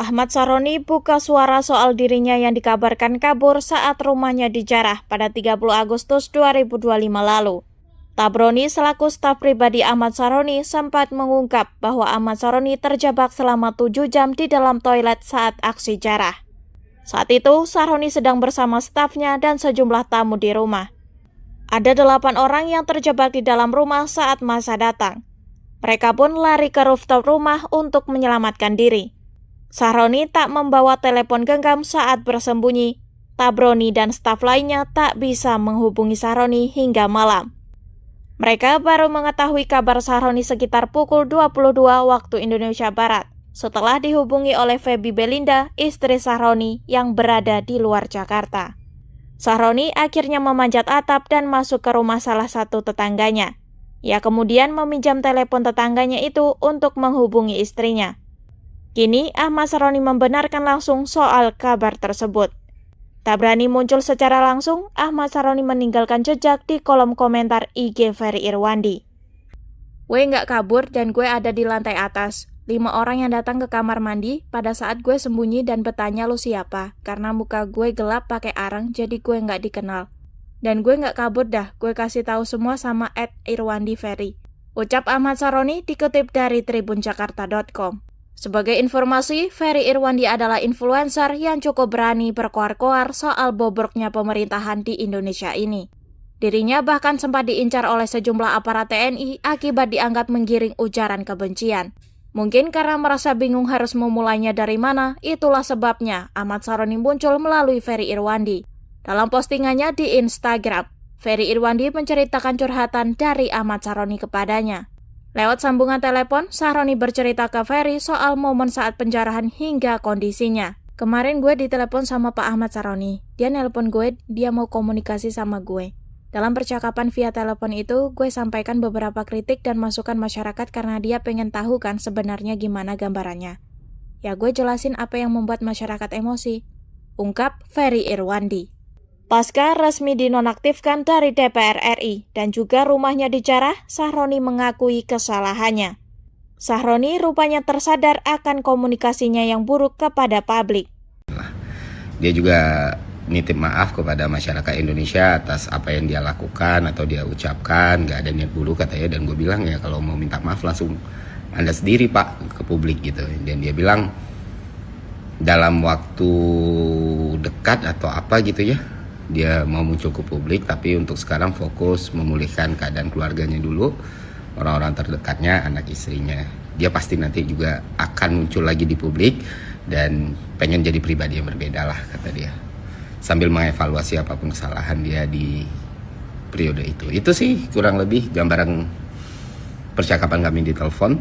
Ahmad Saroni buka suara soal dirinya yang dikabarkan kabur saat rumahnya dijarah pada 30 Agustus 2025 lalu. Tabroni selaku staf pribadi Ahmad Saroni sempat mengungkap bahwa Ahmad Saroni terjebak selama 7 jam di dalam toilet saat aksi jarah. Saat itu, Saroni sedang bersama stafnya dan sejumlah tamu di rumah. Ada 8 orang yang terjebak di dalam rumah saat massa datang. Mereka pun lari ke rooftop rumah untuk menyelamatkan diri. Saroni tak membawa telepon genggam saat bersembunyi. Tabroni dan staf lainnya tak bisa menghubungi Saroni hingga malam. Mereka baru mengetahui kabar Saroni sekitar pukul 22 waktu Indonesia Barat, setelah dihubungi oleh Feby Belinda, istri Saroni yang berada di luar Jakarta. Saroni akhirnya memanjat atap dan masuk ke rumah salah satu tetangganya. Ia kemudian meminjam telepon tetangganya itu untuk menghubungi istrinya. Kini, Ahmad Saroni membenarkan langsung soal kabar tersebut. Tak berani muncul secara langsung, Ahmad Saroni meninggalkan jejak di kolom komentar IG Ferry Irwandi. "Gue nggak kabur dan gue ada di lantai atas. 5 orang yang datang ke kamar mandi pada saat gue sembunyi dan bertanya lu siapa, karena muka gue gelap pakai arang jadi gue nggak dikenal. Dan gue nggak kabur dah, gue kasih tahu semua sama @irwandiferry." Ucap Ahmad Saroni dikutip dari tribunjakarta.com. Sebagai informasi, Ferry Irwandi adalah influencer yang cukup berani berkoar-koar soal bobroknya pemerintahan di Indonesia ini. Dirinya bahkan sempat diincar oleh sejumlah aparat TNI akibat dianggap menggiring ujaran kebencian. Mungkin karena merasa bingung harus memulainya dari mana, itulah sebabnya Ahmad Saroni muncul melalui Ferry Irwandi. Dalam postingannya di Instagram, Ferry Irwandi menceritakan curhatan dari Ahmad Saroni kepadanya. Lewat sambungan telepon, Saroni bercerita ke Ferry soal momen saat penjarahan hingga kondisinya. "Kemarin gue ditelepon sama Pak Ahmad Saroni. Dia nelpon gue, dia mau komunikasi sama gue. Dalam percakapan via telepon itu, gue sampaikan beberapa kritik dan masukan masyarakat karena dia pengen tahu kan sebenarnya gimana gambarannya. Ya gue jelasin apa yang membuat masyarakat emosi." Ungkap Ferry Irwandi. Pasca resmi dinonaktifkan dari DPR RI dan juga rumahnya dijarah, Saroni mengakui kesalahannya. Saroni rupanya tersadar akan komunikasinya yang buruk kepada publik. Dia juga nitip maaf kepada masyarakat Indonesia atas apa yang dia lakukan atau dia ucapkan, gak ada niat buruk katanya. Dan gue bilang ya kalau mau minta maaf langsung Anda sendiri Pak ke publik gitu. Dan dia bilang dalam waktu dekat atau apa gitu ya, dia mau muncul ke publik, tapi untuk sekarang fokus memulihkan keadaan keluarganya dulu, orang-orang terdekatnya, anak istrinya. Dia pasti nanti juga akan muncul lagi di publik dan pengen jadi pribadi yang berbeda lah, kata dia. Sambil mengevaluasi apapun kesalahan dia di periode itu. Itu sih kurang lebih gambaran percakapan kami di telepon.